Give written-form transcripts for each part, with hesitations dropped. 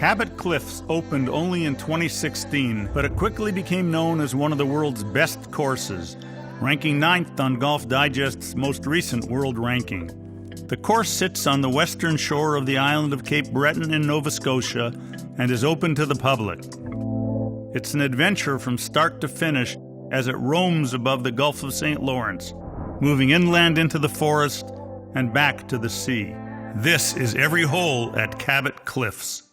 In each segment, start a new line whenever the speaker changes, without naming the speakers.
Cabot Cliffs opened only in 2016, but it quickly became known as one of the world's best courses, ranking 9th on Golf Digest's most recent world ranking. The course sits on the western shore of the island of Cape Breton in Nova Scotia and is open to the public. It's an adventure from start to finish as it roams above the Gulf of St. Lawrence, moving inland into the forest and back to the sea. This is every hole at Cabot Cliffs.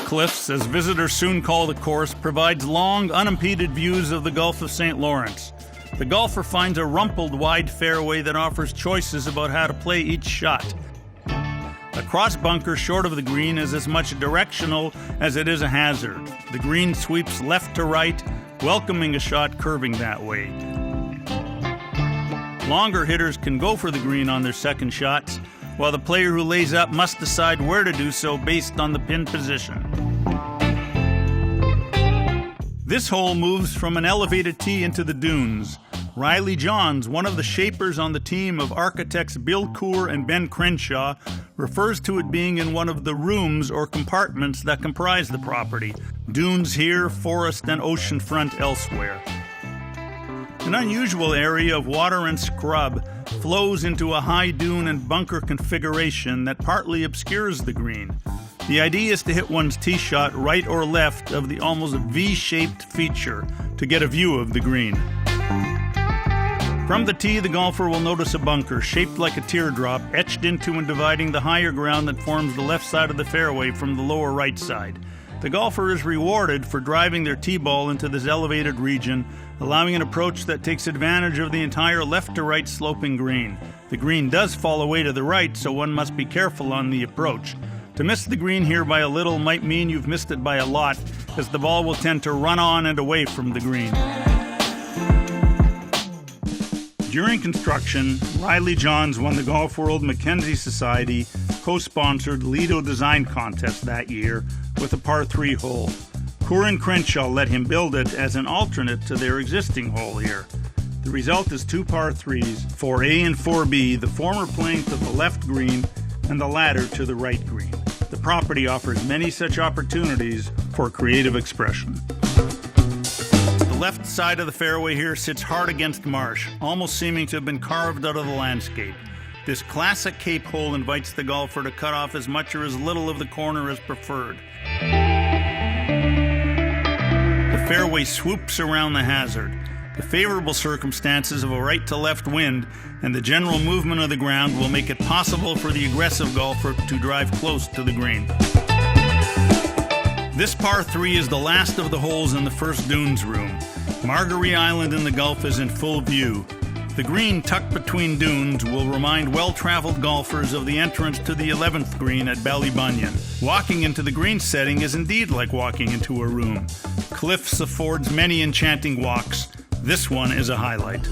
Cliffs, as visitors soon call the course, provides long, unimpeded views of the Gulf of St. Lawrence. The golfer finds a rumpled wide fairway that offers choices about how to play each shot. A cross bunker short of the green is as much directional as it is a hazard. The green sweeps left to right, welcoming a shot curving that way. Longer hitters can go for the green on their second shots, while the player who lays up must decide where to do so based on the pin position. This hole moves from an elevated tee into the dunes. Riley Johns, one of the shapers on the team of architects Bill Coor and Ben Crenshaw, refers to it being in one of the rooms or compartments that comprise the property. Dunes here, forest and ocean front elsewhere. An unusual area of water and scrub flows into a high dune and bunker configuration that partly obscures the green. The idea is to hit one's tee shot right or left of the almost V-shaped feature to get a view of the green. From the tee, the golfer will notice a bunker shaped like a teardrop etched into and dividing the higher ground that forms the left side of the fairway from the lower right side. The golfer is rewarded for driving their tee ball into this elevated region, allowing an approach that takes advantage of the entire left-to-right sloping green. The green does fall away to the right, so one must be careful on the approach. To miss the green here by a little might mean you've missed it by a lot, as the ball will tend to run on and away from the green. During construction, Riley Johns won the Golf World Mackenzie Society co-sponsored Lido Design Contest that year with a par 3 hole. Coor and Crenshaw let him build it as an alternate to their existing hole here. The result is 2 par 3s, 4A and 4B, the former playing to the left green and the latter to the right green. The property offers many such opportunities for creative expression. The left side of the fairway here sits hard against marsh, almost seeming to have been carved out of the landscape. This classic Cape hole invites the golfer to cut off as much or as little of the corner as preferred. The fairway swoops around the hazard. The favorable circumstances of a right-to-left wind and the general movement of the ground will make it possible for the aggressive golfer to drive close to the green. This par 3 is the last of the holes in the first dunes room. Margaree Island in the Gulf is in full view. The green tucked between dunes will remind well-traveled golfers of the entrance to the 11th green at Ballybunion. Walking into the green setting is indeed like walking into a room. Cliffs affords many enchanting walks. This one is a highlight.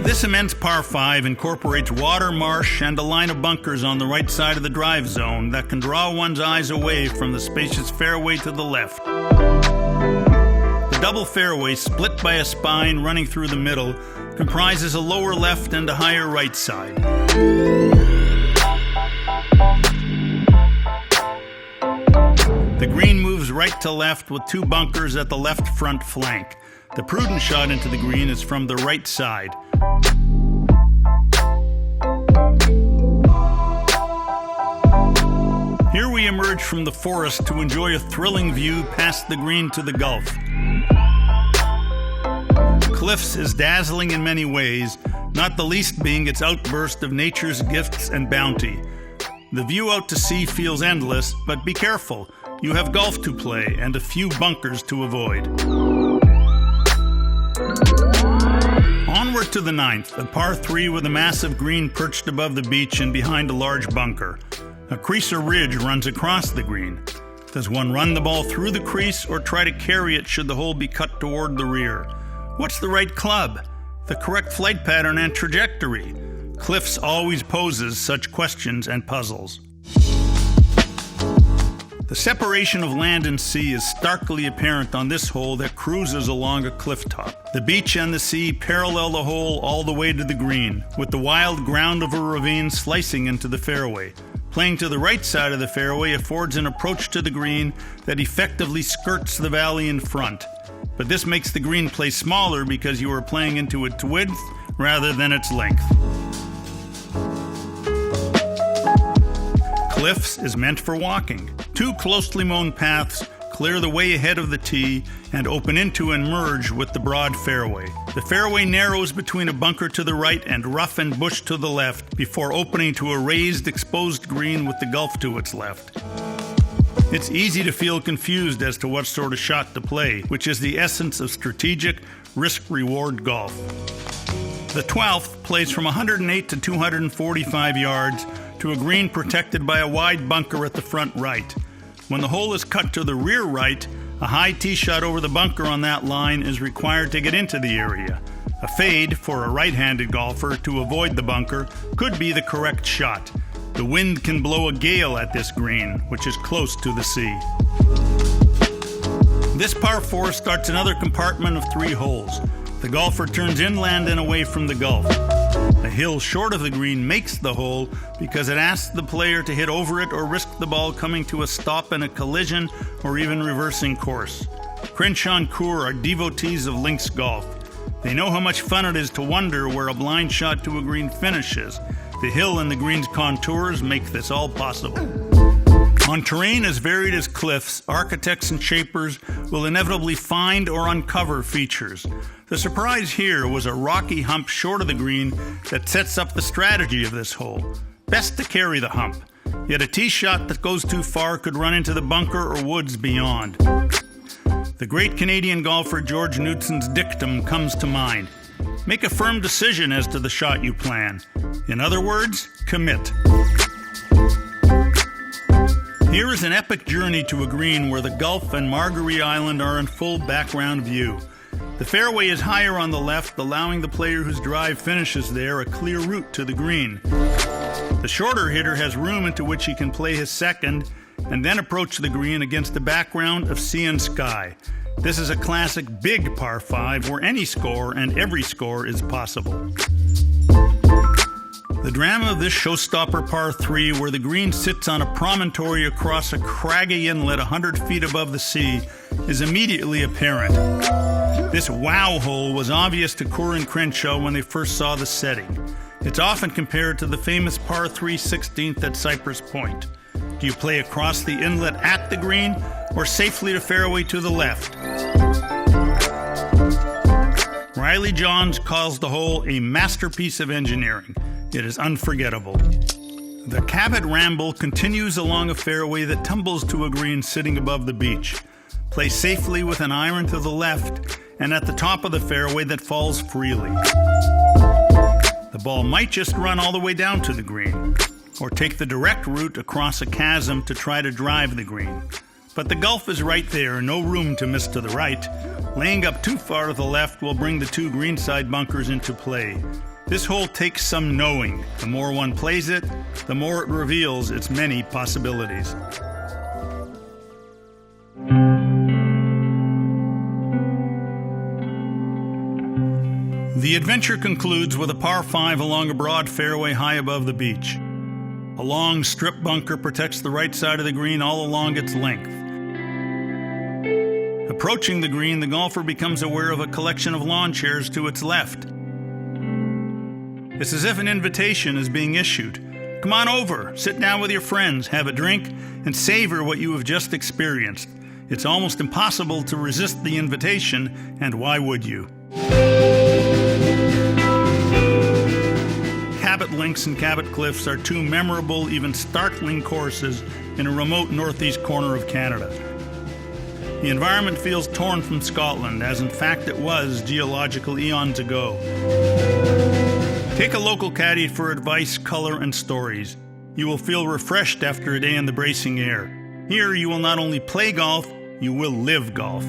This immense par 5 incorporates water, marsh, and a line of bunkers on the right side of the drive zone that can draw one's eyes away from the spacious fairway to the left. The double fairway, split by a spine running through the middle, comprises a lower left and a higher right side. The green moves right to left with 2 bunkers at the left front flank. The prudent shot into the green is from the right side. Here we emerge from the forest to enjoy a thrilling view past the green to the Gulf. Cliffs is dazzling in many ways, not the least being its outburst of nature's gifts and bounty. The view out to sea feels endless, but be careful. You have golf to play and a few bunkers to avoid. Onward to the 9th, a par 3 with a massive green perched above the beach and behind a large bunker. A crease or ridge runs across the green. Does one run the ball through the crease or try to carry it should the hole be cut toward the rear? What's the right club? The correct flight pattern and trajectory? Cliffs always poses such questions and puzzles. The separation of land and sea is starkly apparent on this hole that cruises along a cliff top. The beach and the sea parallel the hole all the way to the green, with the wild ground of a ravine slicing into the fairway. Playing to the right side of the fairway affords an approach to the green that effectively skirts the valley in front. But this makes the green play smaller because you are playing into its width rather than its length. Cliffs is meant for walking. Two closely mown paths clear the way ahead of the tee and open into and merge with the broad fairway. The fairway narrows between a bunker to the right and rough and bush to the left before opening to a raised, exposed green with the gulf to its left. It's easy to feel confused as to what sort of shot to play, which is the essence of strategic, risk-reward golf. The 12th plays from 108 to 245 yards to a green protected by a wide bunker at the front right. When the hole is cut to the rear right, a high tee shot over the bunker on that line is required to get into the area. A fade for a right-handed golfer to avoid the bunker could be the correct shot. The wind can blow a gale at this green, which is close to the sea. This par 4 starts another compartment of 3 holes. The golfer turns inland and away from the gulf. A hill short of the green makes the hole because it asks the player to hit over it or risk the ball coming to a stop in a collision or even reversing course. Crenshaw and Coore are devotees of links golf. They know how much fun it is to wonder where a blind shot to a green finishes. The hill and the green's contours make this all possible. On terrain as varied as cliffs, architects and shapers will inevitably find or uncover features. The surprise here was a rocky hump short of the green that sets up the strategy of this hole. Best to carry the hump, yet a tee shot that goes too far could run into the bunker or woods beyond. The great Canadian golfer George Knudsen's dictum comes to mind. Make a firm decision as to the shot you plan. In other words, commit. Here is an epic journey to a green where the Gulf and Margaree Island are in full background view. The fairway is higher on the left, allowing the player whose drive finishes there a clear route to the green. The shorter hitter has room into which he can play his second and then approach the green against a background of sea and sky. This is a classic big par 5 where any score and every score is possible. The drama of this showstopper par 3, where the green sits on a promontory across a craggy inlet 100 feet above the sea, is immediately apparent. This wow hole was obvious to Coore and Crenshaw when they first saw the setting. It's often compared to the famous par 3 16th at Cypress Point. Do you play across the inlet at the green or safely to fairway to the left? Riley Johns calls the hole a masterpiece of engineering. It is unforgettable. The Cabot Ramble continues along a fairway that tumbles to a green sitting above the beach. Play safely with an iron to the left and at the top of the fairway that falls freely. The ball might just run all the way down to the green, or take the direct route across a chasm to try to drive the green. But the gulf is right there, no room to miss to the right. Laying up too far to the left will bring the 2 greenside bunkers into play. This hole takes some knowing. The more one plays it, the more it reveals its many possibilities. The adventure concludes with a par 5 along a broad fairway high above the beach. A long strip bunker protects the right side of the green all along its length. Approaching the green, the golfer becomes aware of a collection of lawn chairs to its left. It's as if an invitation is being issued. Come on over, sit down with your friends, have a drink, and savor what you have just experienced. It's almost impossible to resist the invitation, and why would you? Cabot Links and Cabot Cliffs are 2 memorable, even startling courses in a remote northeast corner of Canada. The environment feels torn from Scotland, as in fact it was geological eons ago. Take a local caddy for advice, color, and stories. You will feel refreshed after a day in the bracing air. Here you will not only play golf, you will live golf.